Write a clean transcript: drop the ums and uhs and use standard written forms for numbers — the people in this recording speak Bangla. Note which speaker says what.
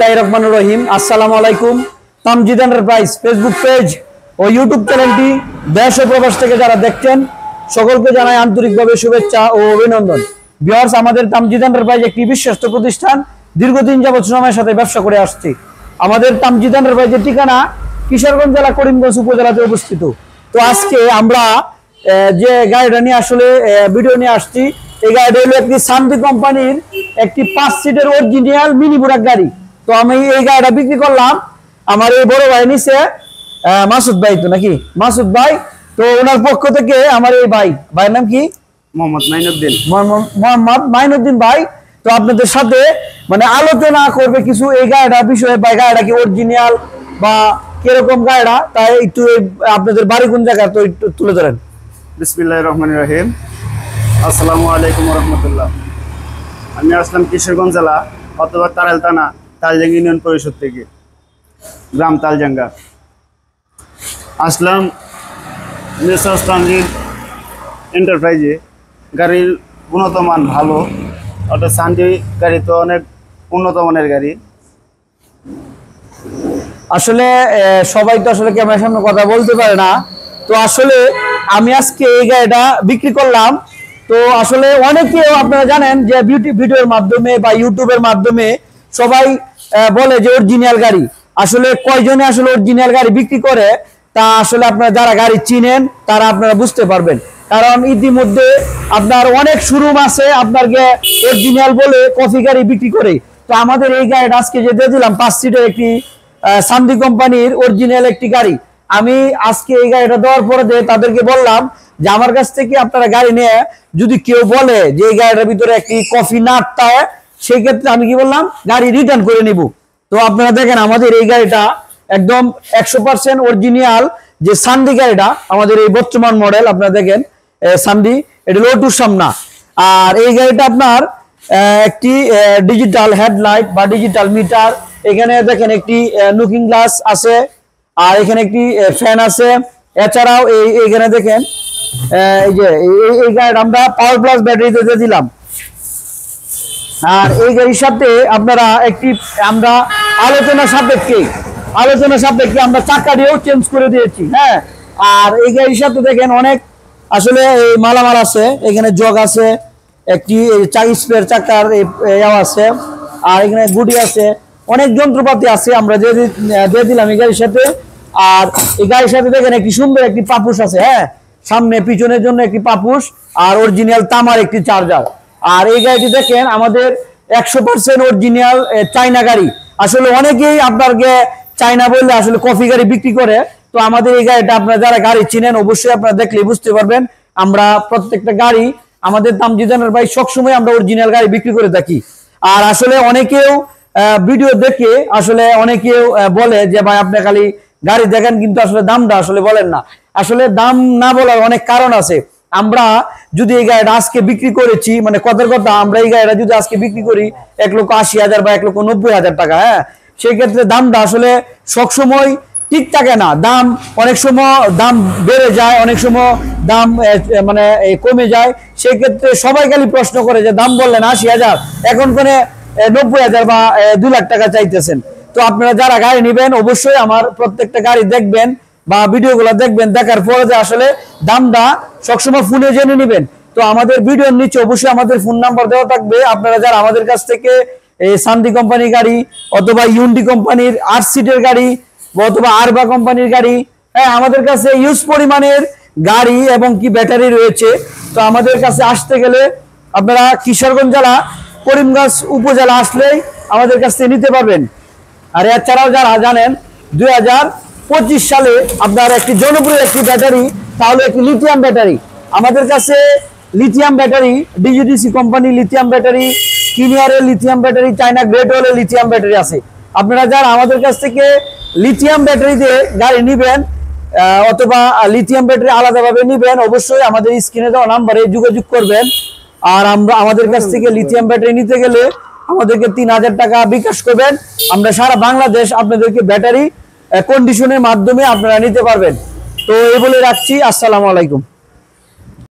Speaker 1: বিসমিল্লাহির রহমানির রহিম। আসসালামু আলাইকুম। তামজিদ এন্টারপ্রাইজ ফেসবুক পেজ ও ইউটিউব চ্যানেলটি দেশ ও প্রবাস থেকে যারা দেখছেন সকলকে জানাই আন্তরিকভাবে শুভেচ্ছা ও অভিনন্দন। ভিউয়ার্স, আমাদের তামজিদ এন্টারপ্রাইজ একটি বিশ্বস্ত প্রতিষ্ঠান, দীর্ঘদিন যাবত সময়ের সাথে ব্যবসা করে আসছে। আমাদের তামজিদ এন্টারপ্রাইজের ঠিকানা কিশোরগঞ্জ জেলা করিমগঞ্জ উপজেলাতে অবস্থিত। তো আজকে আমরা যে গাড়িটা নিয়ে আসলে ভিডিও নিয়ে আসছি, এই গাড়িটা হলো একটি সানভি কোম্পানির একটি 5 সিটের অরিজিনাল মিনি বুরাক গাড়ি। তো আমি এই গাড়িটা বিক্রি করলাম। আমার এই বড় ভাই নিছে মাসুদ ভাই, তো নাকি মাসুদ ভাই, তো ওনার পক্ষ থেকে আমার এই ভাইয়ের নাম কি?
Speaker 2: মোহাম্মদ মাইনুদ্দিন।
Speaker 1: মোহাম্মদ মাইনুদ্দিন ভাই। তো আপনাদের সাথে মানে আলোচনা করবে কিছু এই গাড়িটা বিষয়ে। ভাই, গাড়িটা কি অরিজিনাল বা কিরকম গাড়িটা, তাই একটু আপনাদের বাড়ি কোন জায়গা তো একটু তুলে ধরেন।
Speaker 2: বিসমিল্লাহির রহমানির রহিম। আসসালামু আলাইকুম রহমতুল্লাহ। আমি আসলাম কিশোরগঞ্জ জেলা অথবা তারাইল থানা, তালজাঙ্গা ইউনিয়ন পরিষদ থেকে, গ্রাম তালজাঙ্গা। আসলাম মেসার্স তামজিদ এন্টারপ্রাইজে। গাড়ির উন্নত মান ভালো, অর্থাৎ সানভি গাড়ি তো অনেক উন্নত মানের গাড়ি।
Speaker 1: আসলে সবাই তো আসলে ক্যামেরার সামনে কথা বলতে পারে না। তো আসলে আমি আজকে এই গাড়িটা বিক্রি করলাম। তো আসলে অনেকেও আপনারা জানেন যে ভিডিওর মাধ্যমে বা ইউটিউবের মাধ্যমে সবাই বলে যে অরিজিনাল গাড়ি। আসলে কয়জনে আসলে অরিজিনাল গাড়ি বিক্রি করে তা আসলে আপনারা যারা গাড়ি চিনেন তারা আপনারা বুঝতে পারবেন। কারণ ইতিমধ্যে আপনার অনেক শোরুম আছে আপনাকে অরিজিনাল বলে কফি গাড়ি বিক্রি করে। তো আমাদের এই গাড়িটা আজকে যে দিয়ে দিলাম 5 সিটের একটি সানভি কোম্পানির অরিজিনাল একটি গাড়ি। আমি আজকে এই গাড়িটা দেওয়ার পরে তাদেরকে বললাম যে আমার কাছ থেকে আপনারা গাড়ি নিয়ে যদি কেউ বলে যে এই গাড়িটার ভিতরে একটি কফি না থাকে, সেই ক্ষেত্রে আমি কি বললাম, গাড়ি রিটার্ন করে নিব। তো আপনারা দেখেন আমাদের এই গাড়িটা একদম 100% অরিজিনাল যে সানভি গাড়িটা, আমাদের এই বর্তমান মডেল আপনারা দেখেন সানভি, এটা লোটুস সামনা। আর এই গাড়িটা আপনার একটি ডিজিটাল হেডলাইট বা ডিজিটাল মিটার, এখানে দেখেন একটি লুকিং গ্লাস আছে, আর এখানে একটি ফ্যান আছে। এছাড়াও এইখানে দেখেন এই যে এই গাড়িটা আমরা পাওয়ার প্লাস ব্যাটারিতে দিয়ে দিলাম। আর এই গাড়ির সাথে আপনারা একটি আমরা আলোচনা সাপেক্ষে আমরা চাকাটিও চেঞ্জ করে দিয়েছি। হ্যাঁ, আর এই গাড়ির সাথে দেখেন অনেক আসলে এই মালামাল আছে। এখানে জগ আছে, একটি স্পেয়ার চাকার আছে, আর এখানে গুটি আছে, অনেক যন্ত্রপাতি আছে আমরা দিয়ে দিলাম এই গাড়ির সাথে। আর এই গাড়ির সাথে দেখেন একটি সুন্দর একটি পাপুস আছে। হ্যাঁ, সামনে পিছনের জন্য একটি পাপুস, আর অরিজিনাল তামার একটি চার্জার। আর এই গাড়িটি দেখেন আমাদের 100% অরিজিনাল চাইনা গাড়ি। আসলে অনেকেই আপনাকে চাইনা বললে আসলে কফি গাড়ি বিক্রি করে। তো আমাদের এই গাড়িটা আপনারা যারা গাড়ি চিনেন অবশ্যই আপনারা দেখলে বুঝতে পারবেন। আমরা প্রত্যেকটা গাড়ি আমাদের তামজিদ এন্টারপ্রাইজ সবসময় আমরা অরিজিনাল গাড়ি বিক্রি করে থাকি। আর আসলে অনেকেও ভিডিও দেখে আসলে অনেকেও বলে যে ভাই আপনি খালি গাড়ি দেখেন কিন্তু আসলে দামটা আসলে বলেন না। আসলে দাম না বলার অনেক কারণ আছে। আমরা যদি এই গাড়িটা আজকে বিক্রি করেছি, মানে কথার কথা, আমরা এই গাড়িটা যদি আজকে বিক্রি করি 1,80,000 বা 1,90,000 টাকা, হ্যাঁ, সেই ক্ষেত্রে দামটা আসলে সবসময় ঠিক থাকে না। দাম অনেক সময় দাম বেড়ে যায়, অনেক সময় দাম মানে কমে যায়। সেই ক্ষেত্রে সবাই খালি প্রশ্ন করে যে দাম বললেন 80,000, এখন কোনে 90,000 বা 2 লাখ টাকা চাইতেছেন। তো আপনারা যারা গাড়ি নেবেন অবশ্যই আমার প্রত্যেকটা গাড়ি দেখবেন বা ভিডিওগুলো দেখবেন, দেখার পরে যে আসলে দামটা সবসময় ফোনে জেনে নেবেন। তো আমাদের ভিডিওর নিচে অবশ্যই আমাদের ফোন নাম্বার দেওয়া থাকবে। আপনারা যারা আমাদের কাছ থেকে এই সানভি কোম্পানির গাড়ি অথবা ইউন্ডি কোম্পানির 8 সিটের গাড়ি অথবা আরবা কোম্পানির গাড়ি, হ্যাঁ, আমাদের কাছে ইউজ পরিমাণের গাড়ি এবং কি ব্যাটারি রয়েছে। তো আমাদের কাছে আসতে গেলে আপনারা কিশোরগঞ্জ জেলা করিমগঞ্জ উপজেলা আসলেই আমাদের কাছ থেকে নিতে পারবেন। আর এছাড়াও যারা জানেন 2025 সালে আপনার একটি জনপ্রিয় একটি ব্যাটারি, তাহলে একটি লিথিয়াম ব্যাটারি। আমাদের কাছে লিথিয়াম ব্যাটারি, ডিজিডিসি কোম্পানি লিথিয়াম ব্যাটারি, কিনিয়ারের লিথিয়াম ব্যাটারি, চায়না গ্রেট ওয়ালের লিথিয়াম ব্যাটারি আছে। আপনারা যারা আমাদের কাছ থেকে লিথিয়াম ব্যাটারি দিয়ে গাড়ি নিবেন অথবা লিথিয়াম ব্যাটারি আলাদাভাবে নিবেন, অবশ্যই আমাদের স্ক্রিনে দেওয়া নাম্বারে যোগাযোগ করবেন। আর আমরা আমাদের কাছ থেকে লিথিয়াম ব্যাটারি নিতে গেলে আমাদেরকে 3,000 টাকা বিকাশ করবেন। আমরা সারা বাংলাদেশ আপনাদেরকে ব্যাটারি কন্ডিশনের মাধ্যমে আপনারা নিতে পারবেন। তো এই বলে রাখছি। আসসালামু আলাইকুম।